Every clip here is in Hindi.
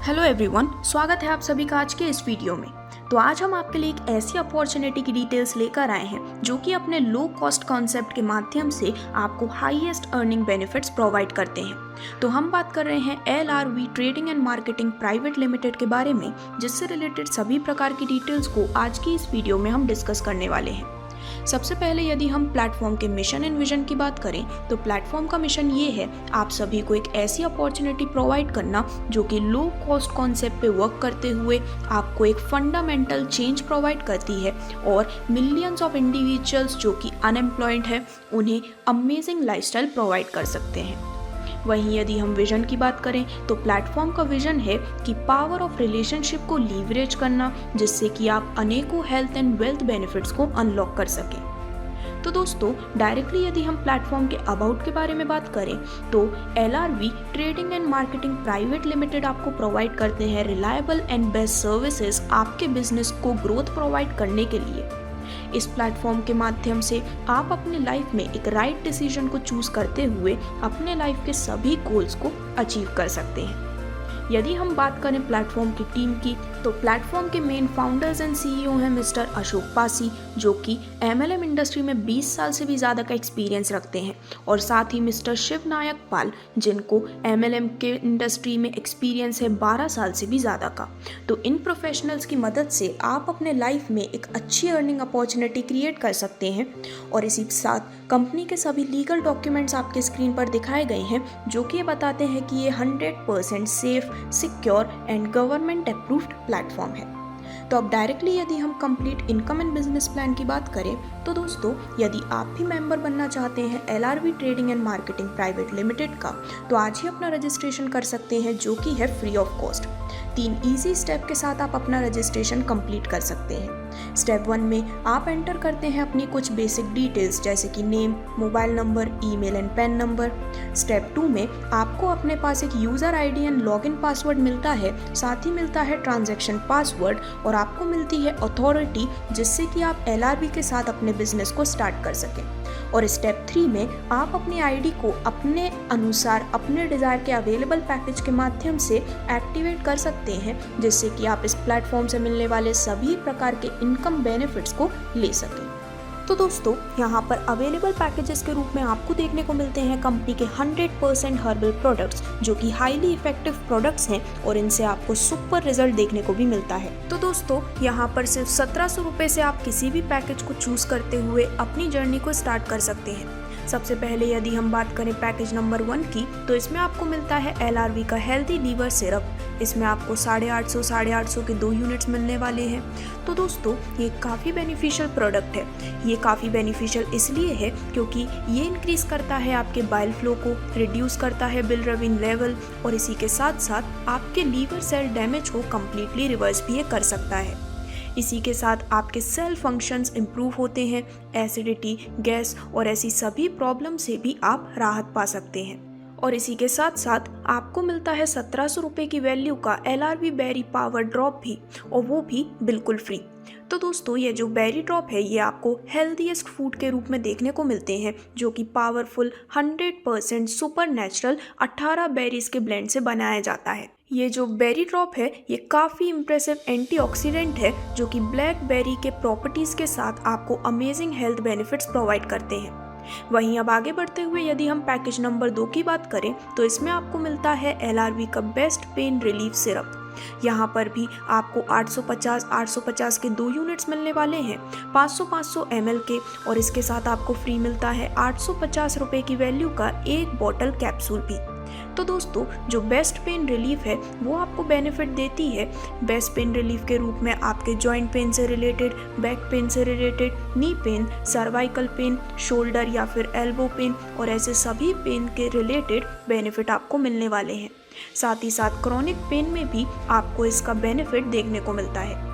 हेलो एवरीवन, स्वागत है आप सभी का आज के इस वीडियो में। तो आज हम आपके लिए एक ऐसी अपॉर्चुनिटी की डिटेल्स लेकर आए हैं जो कि अपने लो कॉस्ट कॉन्सेप्ट के माध्यम से आपको हाईएस्ट अर्निंग बेनिफिट्स प्रोवाइड करते हैं। तो हम बात कर रहे हैं LRV trading and marketing private limited के बारे में, जिससे रिलेटेड सभी प्रकार की डिटेल्स को आज की इस वीडियो में हम डिस्कस करने वाले हैं। सबसे पहले यदि हम प्लेटफॉर्म के मिशन एंड विजन की बात करें तो प्लेटफॉर्म का मिशन ये है आप सभी को एक ऐसी अपॉर्चुनिटी प्रोवाइड करना जो कि लो कॉस्ट कॉन्सेप्ट पे वर्क करते हुए आपको एक फंडामेंटल चेंज प्रोवाइड करती है और मिलियंस ऑफ इंडिविजुअल्स जो कि अनएम्प्लॉयड है उन्हें अमेजिंग लाइफस्टाइल प्रोवाइड कर सकते हैं। वहीं यदि हम विजन की बात करें तो प्लेटफॉर्म का विजन है कि पावर ऑफ रिलेशनशिप को लीवरेज करना, जिससे कि आप अनेकों हेल्थ एंड वेल्थ बेनिफिट्स को अनलॉक कर सकें। तो दोस्तों, डायरेक्टली यदि हम प्लेटफॉर्म के अबाउट के बारे में बात करें तो LRV trading and marketing private limited आपको प्रोवाइड करते हैं रिलायबल एंड बेस्ट सर्विसेज आपके बिजनेस को ग्रोथ प्रोवाइड करने के लिए। इस प्लेटफॉर्म के माध्यम से आप अपने लाइफ में एक राइट डिसीजन को चूज करते हुए अपने लाइफ के सभी गोल्स को अचीव कर सकते हैं। यदि हम बात करें प्लेटफॉर्म की टीम की तो प्लेटफॉर्म के मेन फाउंडर्स एंड CEO हैं मिस्टर अशोक पासी, जो कि MLM इंडस्ट्री में 20 साल से भी ज़्यादा का एक्सपीरियंस रखते हैं, और साथ ही मिस्टर शिव नायक पाल, जिनको MLM के इंडस्ट्री में एक्सपीरियंस है 12 साल से भी ज़्यादा का। तो इन प्रोफेशनल्स की मदद से आप अपने लाइफ में एक अच्छी अर्निंग अपॉर्चुनिटी क्रिएट कर सकते हैं। और इसी के साथ कंपनी के सभी लीगल डॉक्यूमेंट्स आपके स्क्रीन पर दिखाए गए हैं जो कि ये बताते हैं कि ये 100% safe, secure and government approved platform है। तो अब डायरेक्टली यदि हम complete income and business plan की बात करें तो दोस्तों, यदि आप भी मेंबर बनना चाहते हैं LRV trading and marketing private limited का, तो आज ही अपना रजिस्ट्रेशन कर सकते हैं, जो कि है free of cost. 3 easy step के साथ आप अपना रजिस्ट्रेशन कंप्लीट कर सकते हैं। स्टेप 1 में आप एंटर करते हैं अपनी कुछ बेसिक डिटेल्स जैसे कि name, mobile number, email and pan number. Step 2 में आपको अपने पास एक user ID and login password मिलता है, साथ ही मिलता है ट्रांजैक्शन पासवर्ड, और आपको मिलती है अथॉरिटी, जिससे कि आप LRV के साथ अपने बिजनेस को स्टार्ट कर सकें। और स्टेप 3 में आप अपनी ID को अपने अनुसार अपने डिज़ायर के अवेलेबल पैकेज के माध्यम से एक्टिवेट कर सकते हैं, जिससे कि आप इस प्लेटफॉर्म से मिलने वाले सभी प्रकार के इनकम बेनिफिट्स को ले सकें। तो दोस्तों, यहाँ पर अवेलेबल पैकेजेस के रूप में आपको देखने को मिलते हैं कंपनी के 100% हर्बल प्रोडक्ट्स, जो कि हाईली इफेक्टिव प्रोडक्ट्स हैं और इनसे आपको सुपर रिजल्ट देखने को भी मिलता है। तो दोस्तों, यहाँ पर सिर्फ 1700 रुपये से आप किसी भी पैकेज को चूज करते हुए अपनी जर्नी को स्टार्ट कर सकते हैं। सबसे पहले यदि हम बात करें पैकेज नंबर 1 की, तो इसमें आपको मिलता है LRV का हेल्दी लीवर सिरप। इसमें आपको 850 के 2 यूनिट्स मिलने वाले हैं। तो दोस्तों, ये काफ़ी बेनिफिशियल प्रोडक्ट है। ये काफ़ी बेनिफिशियल इसलिए है क्योंकि ये इंक्रीज़ करता है आपके बाइल फ्लो को, रिड्यूस करता है बिलिरुबिन लेवल, और इसी के साथ साथ आपके लीवर सेल डैमेज को कम्प्लीटली रिवर्स भी ये कर सकता है। इसी के साथ आपके सेल फंक्शंस इम्प्रूव होते हैं, एसिडिटी, गैस और ऐसी सभी प्रॉब्लम से भी आप राहत पा सकते हैं। और इसी के साथ साथ आपको मिलता है 1700 रुपये की वैल्यू का LRV बेरी पावर ड्रॉप भी, और वो भी बिल्कुल फ्री। तो दोस्तों, ये जो बेरी ड्रॉप है ये आपको हेल्दीएस्ट फूड के रूप में देखने को मिलते हैं, जो कि पावरफुल 100% सुपर नेचुरल 18 बेरीज के ब्लेंड से बनाया जाता है। ये जो बेरी ड्रॉप है ये काफ़ी इम्प्रेसिव एंटीऑक्सीडेंट है, जो कि ब्लैक बेरी के प्रॉपर्टीज़ के साथ आपको अमेजिंग हेल्थ बेनिफिट्स प्रोवाइड करते हैं। वहीं अब आगे बढ़ते हुए यदि हम पैकेज नंबर 2 की बात करें तो इसमें आपको मिलता है LRV का बेस्ट पेन रिलीफ सिरप। यहाँ पर भी आपको 850 के 2 यूनिट्स मिलने वाले हैं, 500 ml के, और इसके साथ आपको फ्री मिलता है 850 रुपये की वैल्यू का एक बॉटल कैप्सूल भी। तो दोस्तों, जो बेस्ट पेन रिलीफ है वो आपको बेनिफिट देती है बेस्ट पेन रिलीफ के रूप में आपके जॉइंट पेन से रिलेटेड, बैक पेन से related, knee pain, cervical pain, shoulder या फिर एल्बो पेन, और ऐसे सभी पेन के रिलेटेड बेनिफिट आपको मिलने वाले हैं। साथ ही साथ क्रॉनिक पेन में भी आपको इसका बेनिफिट देखने को मिलता है।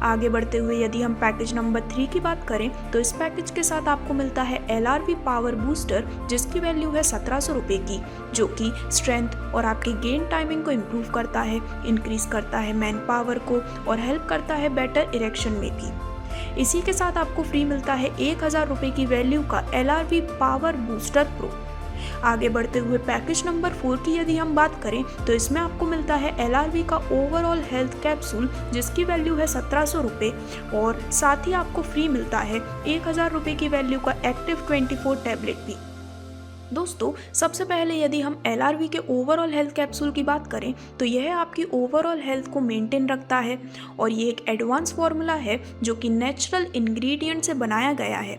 आगे बढ़ते हुए यदि हम पैकेज नंबर 3 की बात करें तो इस पैकेज के साथ आपको मिलता है LRV पावर बूस्टर, जिसकी वैल्यू है 1700 रुपये की, जो कि स्ट्रेंथ और आपके गेन टाइमिंग को इम्प्रूव करता है, इंक्रीज करता है मैन पावर को, और हेल्प करता है बेटर इरेक्शन में भी। इसी के साथ आपको फ्री मिलता है 1000 रुपये की वैल्यू का LRV पावर बूस्टर प्रो। आगे बढ़ते हुए पैकेज नंबर 4 की यदि हम बात करें तो इसमें आपको मिलता है LRV का ओवरऑल हेल्थ कैप्सूल, जिसकी वैल्यू है 1700 रुपये, और साथ ही आपको फ्री मिलता है 1000 रुपये की वैल्यू का एक्टिव 24 टैबलेट भी। दोस्तों, सबसे पहले यदि हम LRV के ओवरऑल हेल्थ कैप्सूल की बात करें तो यह आपकी ओवरऑल हेल्थ को मेंटेन रखता है, और ये एक एडवांस फार्मूला है जो कि नेचुरल इंग्रेडिएंट से बनाया गया है।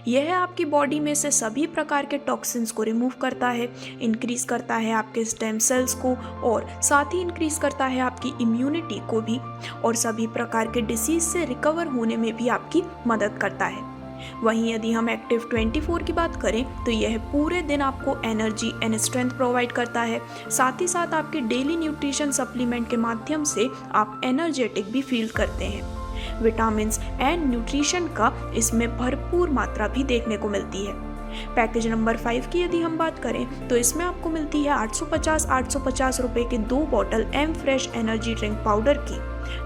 यह आपकी बॉडी में से सभी प्रकार के टॉक्सिन्स को रिमूव करता है, इंक्रीज करता है आपके स्टेम सेल्स को, और साथ ही इंक्रीज करता है आपकी इम्यूनिटी को भी, और सभी प्रकार के डिसीज से रिकवर होने में भी आपकी मदद करता है। वहीं यदि हम एक्टिव 24 की बात करें तो यह पूरे दिन आपको एनर्जी एंड स्ट्रेंथ प्रोवाइड करता है। साथ ही साथ आपके डेली न्यूट्रिशन सप्लीमेंट के माध्यम से आप एनर्जेटिक भी फील करते हैं। विटामिन्स एंड न्यूट्रिशन का इसमें भरपूर मात्रा भी देखने को मिलती है। पैकेज नंबर 5 की यदि हम बात करें तो इसमें आपको मिलती है 850 रुपए के 2 bottle M fresh energy drink powder की।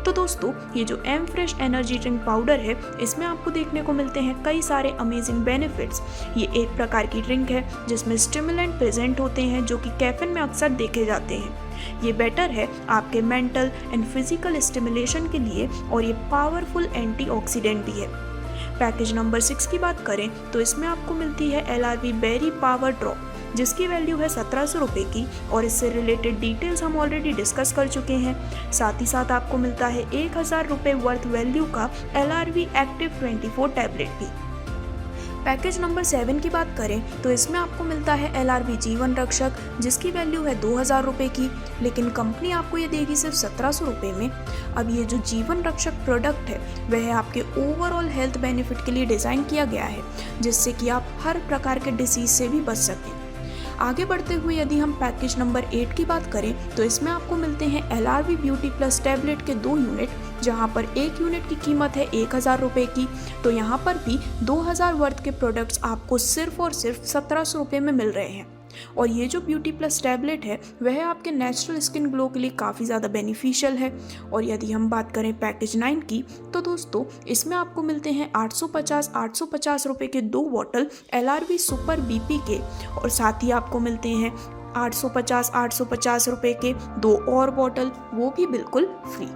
तो दोस्तों, ये जो M fresh energy drink powder है, इसमें आपको देखने को मिलते हैं कई सारे अमेजिंग बेनिफिट्स। ये एक प्रकार की ड्रिंक है जिसमें स्टिमुलेंट प्रेजेंट होते हैं जो कि कैफीन में अक्सर देखे जाते हैं। ये बेटर है आपके मेंटल एंड फिजिकल स्टिमुलेशन के लिए, और ये पावरफुल एंटीऑक्सीडेंट भी है। पैकेज नंबर 6 की बात करें तो इसमें आपको मिलती है LRV बेरी पावर ड्रॉप, जिसकी वैल्यू है 1700 रुपये की, और इससे रिलेटेड डिटेल्स हम ऑलरेडी डिस्कस कर चुके हैं। साथ ही साथ आपको मिलता है 1000 रुपये वर्थ वैल्यू का LRV एक्टिव 24 टैबलेट भी। पैकेज नंबर 7 की बात करें तो इसमें आपको मिलता है LRV जीवन रक्षक, जिसकी वैल्यू है 2000 रुपये की, लेकिन कंपनी आपको ये देगी सिर्फ 1700 रुपये में। अब ये जो जीवन रक्षक प्रोडक्ट है वह आपके ओवरऑल हेल्थ बेनिफिट के लिए डिज़ाइन किया गया है, जिससे कि आप हर प्रकार के डिसीज से भी बच सकें। आगे बढ़ते हुए यदि हम पैकेज नंबर 8 की बात करें तो इसमें आपको मिलते हैं LRV ब्यूटी प्लस टैबलेट के 2 यूनिट, जहां पर एक यूनिट की कीमत है 1000 रुपये की। तो यहां पर भी 2000 वर्थ के प्रोडक्ट्स आपको सिर्फ और सिर्फ 1700 रुपये में मिल रहे हैं। और ये जो ब्यूटी प्लस टैबलेट है वह आपके नेचुरल स्किन ग्लो के लिए काफ़ी ज़्यादा बेनिफिशियल है। और यदि हम बात करें पैकेज 9 की तो दोस्तों, इसमें आपको मिलते हैं 850 रुपये के 2 बॉटल LRV सुपर BP के, और साथ ही आपको मिलते हैं 850 रुपये के 2 और बॉटल, वो भी बिल्कुल फ्री।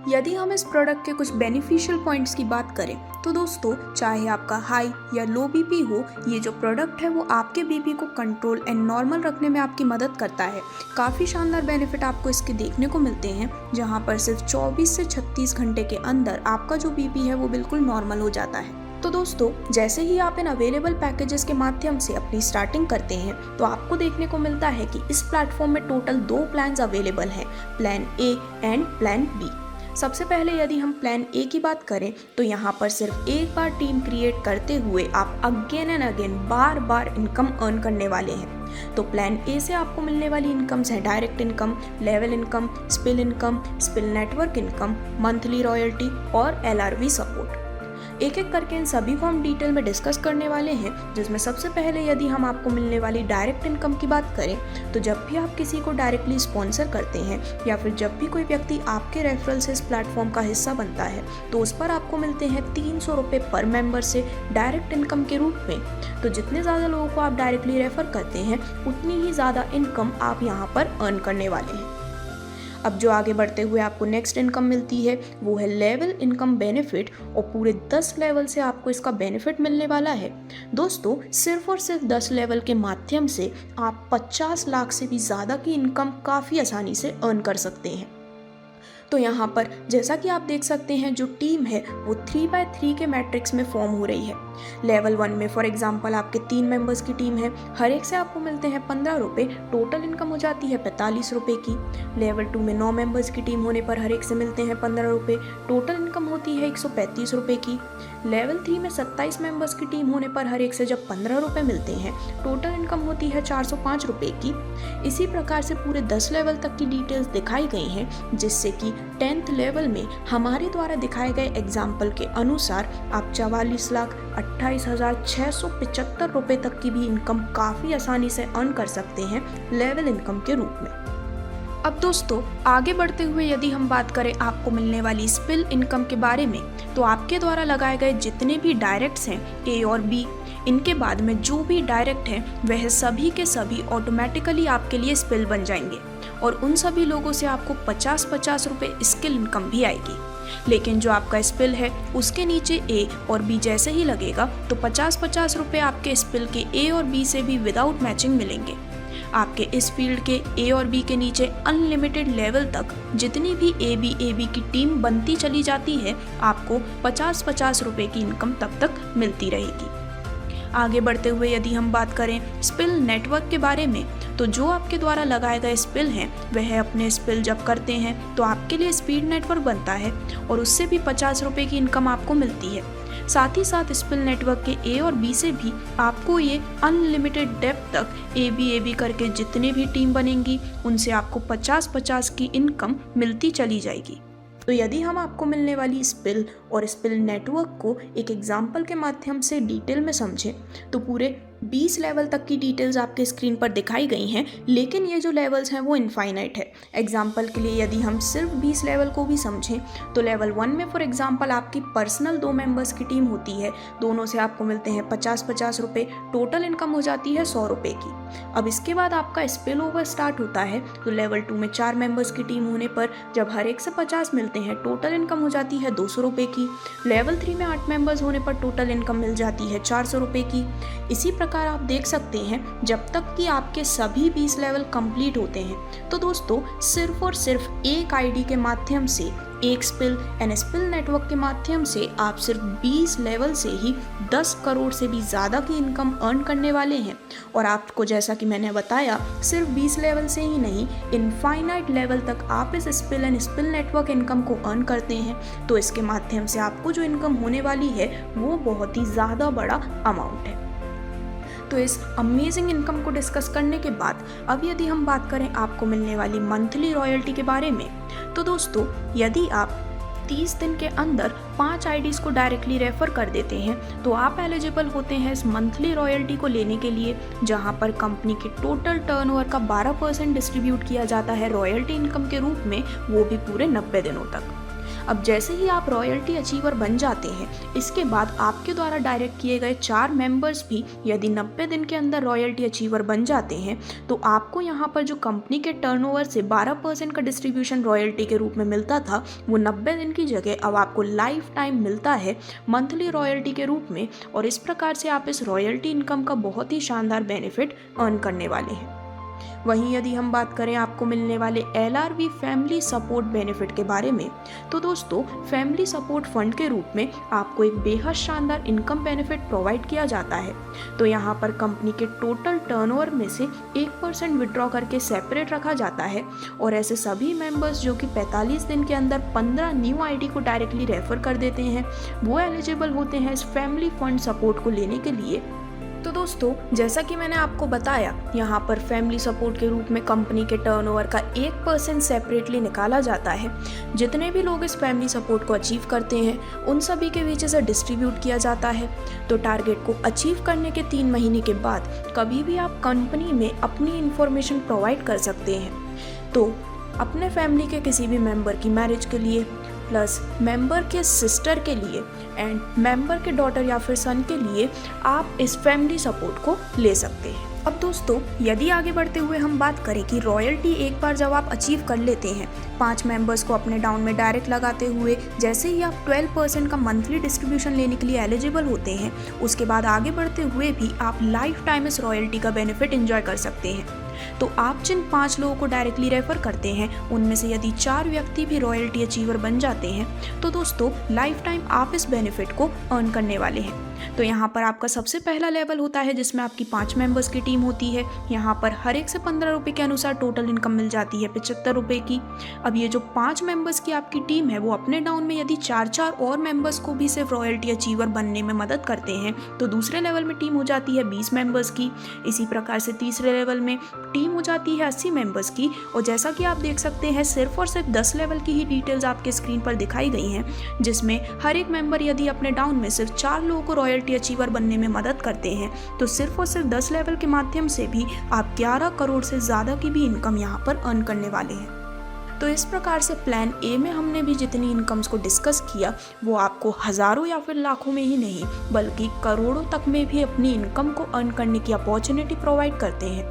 यदि हम इस प्रोडक्ट के कुछ बेनिफिशियल पॉइंट्स की बात करें तो दोस्तों, चाहे आपका हाई या लो बीपी हो, ये जो प्रोडक्ट है वो आपके बीपी को कंट्रोल एंड नॉर्मल रखने में आपकी मदद करता है। काफ़ी शानदार बेनिफिट आपको इसके देखने को मिलते हैं, जहाँ पर सिर्फ 24 से 36 घंटे के अंदर आपका जो बीपी है वो बिल्कुल नॉर्मल हो जाता है। तो दोस्तों, जैसे ही आप इन अवेलेबल पैकेजेस के माध्यम से अपनी स्टार्टिंग करते हैं तो आपको देखने को मिलता है कि इस प्लेटफॉर्म में टोटल 2 प्लान्स अवेलेबल हैं, plan A and plan B. सबसे पहले यदि हम प्लान ए की बात करें तो यहाँ पर सिर्फ एक बार टीम क्रिएट करते हुए आप again and again bar bar income earn करने वाले हैं। तो प्लान ए से आपको मिलने वाली इनकम्स हैं direct income, level income, spill network income, monthly royalty और LRV सपोर्ट। एक एक करके इन सभी को हम डिटेल में डिस्कस करने वाले हैं, जिसमें सबसे पहले यदि हम आपको मिलने वाली डायरेक्ट इनकम की बात करें तो जब भी आप किसी को डायरेक्टली स्पॉन्सर करते हैं या फिर जब भी कोई व्यक्ति आपके रेफरल से इस प्लेटफॉर्म का हिस्सा बनता है तो उस पर आपको मिलते हैं 300 रुपये पर मेंबर से डायरेक्ट इनकम के रूप में। तो जितने ज़्यादा लोगों को आप डायरेक्टली रेफर करते हैं उतनी ही ज़्यादा इनकम आप यहाँ पर अर्न करने वाले हैं। अब जो आगे बढ़ते हुए आपको नेक्स्ट इनकम मिलती है वो है लेवल इनकम बेनिफिट, और पूरे 10 लेवल से आपको इसका बेनिफिट मिलने वाला है। दोस्तों, सिर्फ और सिर्फ 10 लेवल के माध्यम से आप 50 लाख से भी ज़्यादा की इनकम काफ़ी आसानी से अर्न कर सकते हैं। तो यहाँ पर जैसा कि आप देख सकते हैं जो टीम है वो 3x3 के मैट्रिक्स में फॉर्म हो रही है। लेवल 1 में फॉर एग्जांपल आपके 3 मेंबर्स की टीम है, हर एक से आपको मिलते हैं 15 रुपये, टोटल इनकम हो जाती है 45 रुपये की। लेवल 2 में 9 मेंबर्स की टीम होने पर हर एक से मिलते हैं 15 रुपये, टोटल इनकम होती है 135 रुपये की। लेवल 3 में 27 मेंबर्स की टीम होने पर हर एक से जब 15 रुपये मिलते हैं, टोटल इनकम होती है 405 रुपये की। इसी प्रकार से पूरे 10 लेवल तक की डिटेल्स दिखाई गई हैं, जिससे कि 10th लेवल में हमारे द्वारा दिखाए गए एग्जाम्पल के अनुसार आप 44,28,675 रुपये तक की भी इनकम काफ़ी आसानी से अर्न कर सकते हैं लेवल इनकम के रूप में। अब दोस्तों, आगे बढ़ते हुए यदि हम बात करें आपको मिलने वाली स्पिल इनकम के बारे में, तो आपके द्वारा लगाए गए जितने भी डायरेक्ट्स हैं A और B, इनके बाद में जो भी डायरेक्ट है वह सभी के सभी ऑटोमेटिकली आपके लिए स्पिल बन जाएंगे और उन सभी लोगों से आपको 50-50 रुपये स्किल इनकम भी आएगी। लेकिन जो आपका स्पिल है उसके नीचे ए और बी जैसे ही लगेगा तो 50-50 रुपये आपके स्पिल के ए और बी से भी विदाउट मैचिंग मिलेंगे। आपके इस फील्ड के ए और बी के नीचे अनलिमिटेड लेवल तक जितनी भी ए बी की टीम बनती चली जाती है, आपको 50-50 रुपये की इनकम तब तक मिलती रहेगी। आगे बढ़ते हुए यदि हम बात करें स्पिल नेटवर्क के बारे में, तो जो आपके द्वारा लगाए गए स्पिल हैं वह अपने स्पिल जब करते हैं तो आपके लिए स्पीड नेटवर्क बनता है और उससे भी 50 रुपये की इनकम आपको मिलती है। साथ ही साथ स्पिल नेटवर्क के ए और बी से भी आपको ये अनलिमिटेड डेप्थ तक ए बी करके जितने भी टीम बनेंगी उनसे आपको 50-50 की इनकम मिलती चली जाएगी। तो यदि हम आपको मिलने वाली स्पिल और स्पिल नेटवर्क को एक एग्जाम्पल के माध्यम से डिटेल में समझें तो पूरे 20 लेवल तक की डिटेल्स आपके स्क्रीन पर दिखाई गई हैं, लेकिन ये जो लेवल्स हैं वो इनफाइनाइट है। एग्जाम्पल के लिए यदि हम सिर्फ 20 लेवल को भी समझें तो लेवल 1 में फॉर एग्जाम्पल आपकी पर्सनल 2 मेंबर्स की टीम होती है, दोनों से आपको मिलते हैं 50-50 रुपये, टोटल इनकम हो जाती है 100 रुपये की। अब इसके बाद आपका स्पिल ओवर स्टार्ट होता है तो लेवल 2 में 4 मेंबर्स की टीम होने पर जब हर एक से 50 मिलते हैं टोटल इनकम हो जाती है 200 रुपये की। लेवल 3 में 8 मेंबर्स होने पर टोटल इनकम मिल जाती है 400 रुपये की। इसी प्रकार आप देख सकते हैं जब तक कि आपके सभी 20 लेवल कंप्लीट होते हैं तो दोस्तों सिर्फ और सिर्फ एक आईडी के माध्यम से, एक स्पिल एंड स्पिल नेटवर्क के माध्यम से आप सिर्फ 20 लेवल से ही 10 करोड़ से भी ज़्यादा की इनकम अर्न करने वाले हैं। और आपको जैसा कि मैंने बताया सिर्फ 20 लेवल से ही नहीं, इनफाइनाइट लेवल तक आप इस spill and spill network income को अर्न करते हैं तो इसके माध्यम से आपको जो इनकम होने वाली है वो बहुत ही ज़्यादा बड़ा अमाउंट है। तो इस अमेजिंग इनकम को डिस्कस करने के बाद अब यदि हम बात करें आपको मिलने वाली मंथली रॉयल्टी के बारे में, तो दोस्तों यदि आप 30 दिन के अंदर 5 आईडीज़ को डायरेक्टली रेफर कर देते हैं तो आप एलिजिबल होते हैं इस मंथली रॉयल्टी को लेने के लिए, जहां पर कंपनी के टोटल टर्नओवर का 12% डिस्ट्रीब्यूट किया जाता है रॉयल्टी इनकम के रूप में, वो भी पूरे 90 दिनों तक। अब जैसे ही आप रॉयल्टी अचीवर बन जाते हैं इसके बाद आपके द्वारा डायरेक्ट किए गए 4 मेंबर्स भी यदि 90 दिन के अंदर रॉयल्टी अचीवर बन जाते हैं तो आपको यहाँ पर जो कंपनी के टर्नओवर से 12% का डिस्ट्रीब्यूशन रॉयल्टी के रूप में मिलता था वो 90 दिन की जगह अब आपको लाइफ टाइम मिलता है मंथली रॉयल्टी के रूप में। और इस प्रकार से आप इस रॉयल्टी इनकम का बहुत ही शानदार बेनिफिट अर्न करने वाले हैं। वहीं यदि हम बात करें आपको मिलने वाले LRV फैमिली सपोर्ट बेनिफिट के बारे में, तो दोस्तों फैमिली सपोर्ट फंड के रूप में आपको एक बेहद शानदार इनकम बेनिफिट प्रोवाइड किया जाता है। तो यहाँ पर कंपनी के टोटल टर्नओवर में से 1% विड्रॉ करके सेपरेट रखा जाता है और ऐसे सभी मेंबर्स जो कि 45 दिन के अंदर 15 न्यू आईडी को डायरेक्टली रेफर कर देते हैं वो एलिजिबल होते हैं इस फैमिली फंड सपोर्ट को लेने के लिए। तो दोस्तों जैसा कि मैंने आपको बताया यहाँ पर फैमिली सपोर्ट के रूप में कंपनी के टर्नओवर का 1% सेपरेटली निकाला जाता है। जितने भी लोग इस फैमिली सपोर्ट को अचीव करते हैं उन सभी के बीच से डिस्ट्रीब्यूट किया जाता है। तो टारगेट को अचीव करने के 3 महीने के बाद कभी भी आप कंपनी में अपनी इंफॉर्मेशन प्रोवाइड कर सकते हैं। तो अपने फैमिली के किसी भी मेंबर की मैरिज के लिए, प्लस मेंबर के सिस्टर के लिए एंड मेंबर के डॉटर या फिर सन के लिए आप इस फैमिली सपोर्ट को ले सकते हैं। अब दोस्तों यदि आगे बढ़ते हुए हम बात करें कि रॉयल्टी एक बार जब आप अचीव कर लेते हैं 5 मेंबर्स को अपने डाउन में डायरेक्ट लगाते हुए, जैसे ही आप 12% का मंथली डिस्ट्रीब्यूशन लेने के लिए एलिजिबल होते हैं उसके बाद आगे बढ़ते हुए भी आप लाइफ टाइम इस रॉयल्टी का बेनिफिट एंजॉय कर सकते हैं। तो आप जिन 5 लोगों को डायरेक्टली रेफर करते हैं उनमें से यदि 4 व्यक्ति भी रॉयल्टी अचीवर बन जाते हैं तो दोस्तों लाइफ टाइम आप इस बेनिफिट को अर्न करने वाले हैं। तो यहाँ पर आपका सबसे पहला लेवल होता है जिसमें आपकी 5 मेंबर्स की टीम होती है। यहाँ पर हर एक से 15 रुपये के अनुसार टोटल इनकम मिल जाती है 75 रुपये की। अब ये जो 5 मेंबर्स की आपकी टीम है वो अपने डाउन में यदि 4 और मेंबर्स को भी सिर्फ रॉयल्टी अचीवर बनने में मदद करते हैं तो दूसरे लेवल में टीम हो जाती है 20 मेंबर्स की। इसी प्रकार से तीसरे लेवल में टीम हो जाती है 80 मेंबर्स की। और जैसा कि आप देख सकते हैं सिर्फ और सिर्फ 10 लेवल की ही डिटेल्स आपके स्क्रीन पर दिखाई गई हैं, जिसमें हर एक मेंबर यदि अपने डाउन में सिर्फ 4 लोगों को रॉयल्टी अचीवर बनने में मदद करते हैं तो सिर्फ और सिर्फ 10 लेवल के माध्यम से भी आप 11 करोड़ से ज़्यादा की भी इनकम यहाँ पर अर्न करने वाले हैं। तो इस प्रकार से प्लान ए में हमने भी जितनी इनकम्स को डिस्कस किया वो आपको हज़ारों या फिर लाखों में ही नहीं बल्कि करोड़ों तक में भी अपनी इनकम को अर्न करने की अपॉर्चुनिटी प्रोवाइड करते हैं।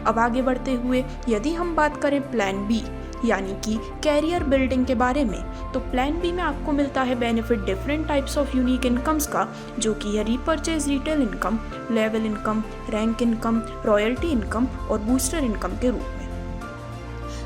अब आगे बढ़ते हुए यदि हम बात करें प्लान बी यानी कि कैरियर बिल्डिंग के बारे में, तो प्लान बी में आपको मिलता है benefit different types of unique incomes का, जो कि है repurchase retail income, level income, rank income, royalty income और बूस्टर इनकम के रूप में।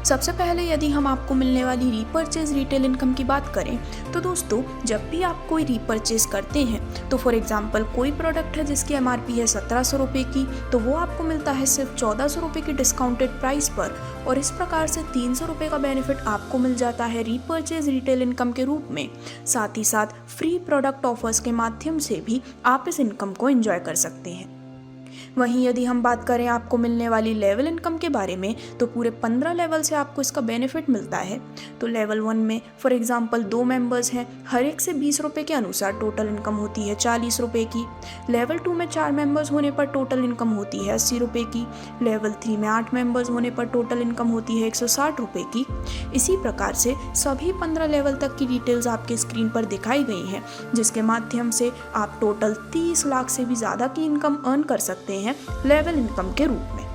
सबसे पहले यदि हम आपको मिलने वाली रीपरचेज रिटेल इनकम की बात करें तो दोस्तों, जब भी आप कोई रीपरचेज करते हैं तो फॉर एग्जांपल कोई प्रोडक्ट है जिसकी एमआरपी है 1700 रुपये की, तो वो आपको मिलता है सिर्फ 1400 रुपये की डिस्काउंटेड प्राइस पर, और इस प्रकार से 300 रुपये का बेनिफिट आपको मिल जाता है रीपरचेज रिटेल इनकम के रूप में। साथ ही साथ फ्री प्रोडक्ट ऑफर्स के माध्यम से भी आप इस इनकम को एंजॉय कर सकते हैं। वहीं यदि हम बात करें आपको मिलने वाली लेवल इनकम के बारे में, तो पूरे 15 लेवल से आपको इसका बेनिफिट मिलता है। तो लेवल 1 में फॉर एग्जांपल 2 मेंबर्स हैं, हर एक से 20 रुपये के अनुसार टोटल इनकम होती है 40 रुपये की। लेवल 2 में 4 मेंबर्स होने पर टोटल इनकम होती है 80 रुपये की। लेवल 3 में 8 मेंबर्स होने पर टोटल इनकम होती है 160 रुपये की। इसी प्रकार से सभी 15 लेवल तक की डिटेल्स आपके स्क्रीन पर दिखाई गई हैं, जिसके माध्यम से आप टोटल 30 लाख से भी ज़्यादा की इनकम अर्न कर सकते हैं लेवल इनकम के रूप में।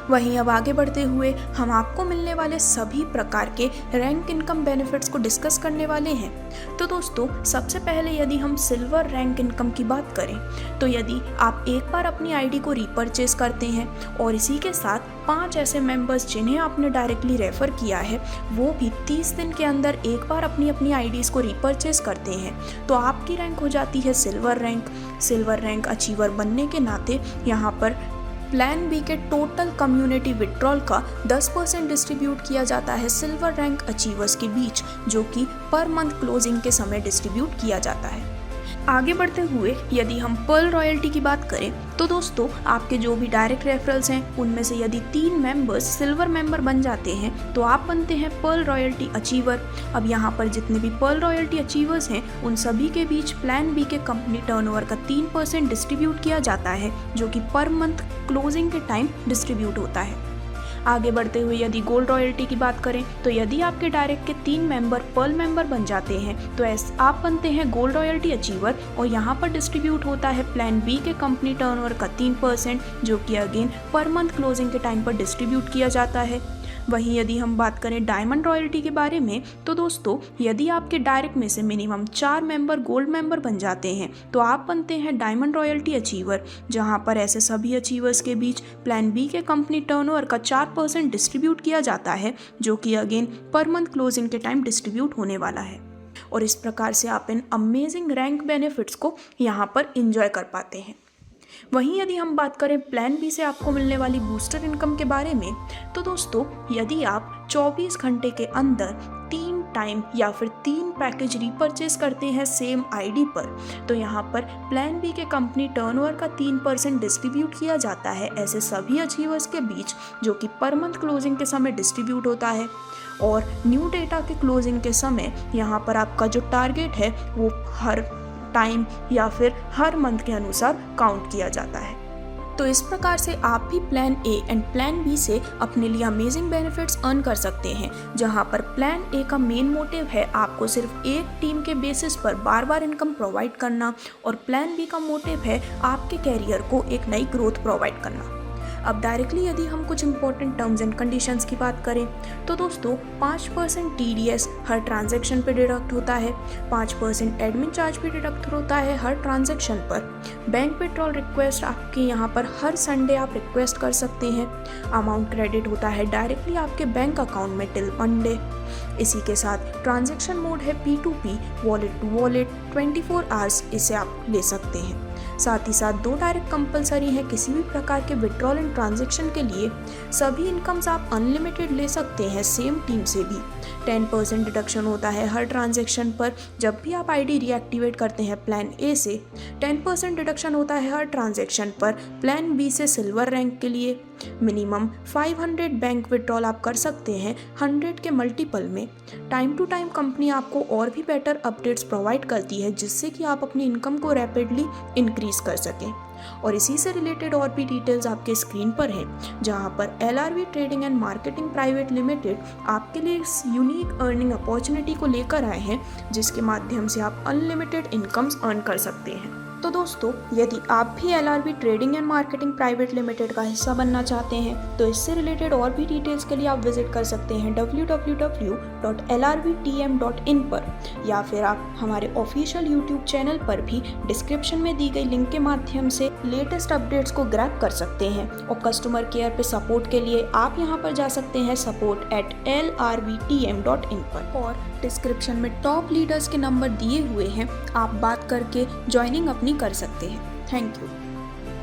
वहीं अब आगे बढ़ते हुए हम आपको मिलने वाले सभी प्रकार के रैंक इनकम बेनिफिट्स को डिस्कस करने वाले हैं। तो दोस्तों, सबसे पहले यदि हम सिल्वर रैंक इनकम की बात करें, तो यदि आप एक बार अपनी आईडी को रीपरचेज करते हैं और इसी के साथ 5 ऐसे मेंबर्स जिन्हें आपने डायरेक्टली रेफर किया है वो भी 30 दिन के अंदर एक बार अपनी आईडीज़ को रीपरचेज करते हैं, तो आपकी रैंक हो जाती है silver rank. Silver rank achiever बनने के नाते यहाँ पर प्लान बी के टोटल कम्युनिटी विड्रॉल का 10% डिस्ट्रीब्यूट किया जाता है सिल्वर रैंक अचीवर्स के बीच, जो कि पर मंथ क्लोजिंग के समय डिस्ट्रीब्यूट किया जाता है। आगे बढ़ते हुए यदि हम पर्ल रॉयल्टी की बात करें, तो दोस्तों आपके जो भी डायरेक्ट रेफरल्स हैं उनमें से यदि 3 मेंबर्स सिल्वर मेंबर बन जाते हैं तो आप बनते हैं पर्ल रॉयल्टी अचीवर। अब यहाँ पर जितने भी पर्ल रॉयल्टी अचीवर्स हैं उन सभी के बीच प्लान बी के कंपनी टर्नओवर का 3% डिस्ट्रीब्यूट किया जाता है, जो कि पर मंथ क्लोजिंग के टाइम डिस्ट्रीब्यूट होता है। आगे बढ़ते हुए यदि गोल्ड रॉयल्टी की बात करें, तो यदि आपके डायरेक्ट के 3 मेंबर पर्ल मेंबर बन जाते हैं तो आप बनते हैं गोल्ड रॉयल्टी अचीवर, और यहाँ पर डिस्ट्रीब्यूट होता है प्लान बी के कंपनी टर्नओवर का 3%, जो कि अगेन पर मंथ क्लोजिंग के टाइम पर डिस्ट्रीब्यूट किया जाता है। वहीं यदि हम बात करें डायमंड रॉयल्टी के बारे में, तो दोस्तों यदि आपके डायरेक्ट में से मिनिमम 4 मेंबर गोल्ड मेंबर बन जाते हैं तो आप बनते हैं डायमंड रॉयल्टी अचीवर, जहां पर ऐसे सभी अचीवर्स के बीच प्लान बी के कंपनी टर्नओवर का 4% डिस्ट्रीब्यूट किया जाता है, जो कि अगेन पर मंथ क्लोजिंग के टाइम डिस्ट्रीब्यूट होने वाला है। और इस प्रकार से आप इन अमेजिंग रैंक बेनिफिट्स को यहाँ पर इंजॉय कर पाते हैं। वहीं यदि हम बात करें प्लान बी से आपको मिलने वाली बूस्टर इनकम के बारे में, तो दोस्तों यदि आप 24 घंटे के अंदर 3 टाइम या फिर 3 पैकेज रीपरचेज करते हैं सेम आईडी पर, तो यहाँ पर प्लान बी के कंपनी टर्नओवर का 3% डिस्ट्रीब्यूट किया जाता है ऐसे सभी अचीवर्स के बीच, जो कि पर मंथ क्लोजिंग के समय डिस्ट्रीब्यूट होता है। और न्यू डेटा के क्लोजिंग के समय यहाँ पर आपका जो टारगेट है वो हर टाइम या फिर हर मंथ के अनुसार काउंट किया जाता है। तो इस प्रकार से आप भी plan A and plan B से अपने लिए अमेजिंग बेनिफिट्स अर्न कर सकते हैं, जहां पर प्लान ए का मेन मोटिव है आपको सिर्फ एक टीम के बेसिस पर बार बार इनकम प्रोवाइड करना, और प्लान बी का मोटिव है आपके कैरियर को एक नई ग्रोथ प्रोवाइड करना। अब डायरेक्टली यदि हम कुछ इंपॉर्टेंट टर्म्स एंड कंडीशंस की बात करें, तो दोस्तों 5% TDS हर ट्रांजैक्शन पे डिडक्ट होता है, 5% एडमिन चार्ज भी डिडक्ट होता है हर ट्रांजैक्शन पर। बैंक विड्रॉल रिक्वेस्ट आपके यहाँ पर हर संडे आप रिक्वेस्ट कर सकते हैं। अमाउंट क्रेडिट होता है डायरेक्टली आपके बैंक अकाउंट में टिल मंडे। इसी के साथ ट्रांजैक्शन मोड है P2P, wallet to wallet, 24 hours इसे आप ले सकते हैं। साथ ही साथ 2 डायरेक्ट कंपलसरी है किसी भी प्रकार के विड्रॉल एंड ट्रांजैक्शन के लिए। सभी इनकम्स आप अनलिमिटेड ले सकते हैं सेम टीम से भी। 10% डिडक्शन होता है हर ट्रांजैक्शन पर जब भी आप आईडी रीएक्टिवेट करते हैं प्लान ए से। 10% डिडक्शन होता है हर ट्रांजैक्शन पर प्लान बी से सिल्वर रैंक के लिए। मिनिमम 500 बैंक विड्रॉल आप कर सकते हैं 100 के मल्टीपल में। टाइम टू टाइम कंपनी आपको और भी बेटर अपडेट्स प्रोवाइड करती है, जिससे कि आप अपनी इनकम को रैपिडली इंक्रीज कर सकें। और इसी से रिलेटेड और भी डिटेल्स आपके स्क्रीन पर है, जहां पर LRV trading and marketing private limited आपके लिए इस यूनिक अर्निंग अपॉर्चुनिटी को लेकर आए हैं, जिसके माध्यम से आप अनलिमिटेड इनकम्स अर्न कर सकते हैं। तो दोस्तों, यदि आप भी LRV trading and marketing private limited का हिस्सा बनना चाहते हैं तो इससे रिलेटेड और भी डिटेल्स के लिए आप विजिट कर सकते हैं www.lrvtm.in पर, या फिर आप हमारे ऑफिशियल यूट्यूब चैनल पर भी डिस्क्रिप्शन में दी गई लिंक के माध्यम से लेटेस्ट अपडेट्स को ग्रैब कर सकते हैं। और कस्टमर केयर पे सपोर्ट के लिए आप यहाँ पर जा सकते हैं support@lrvtm.in पर, और डिस्क्रिप्शन में टॉप लीडर्स के नंबर दिए हुए हैं, आप बात करके ज्वाइनिंग अपनी कर सकते हैं। Thank you.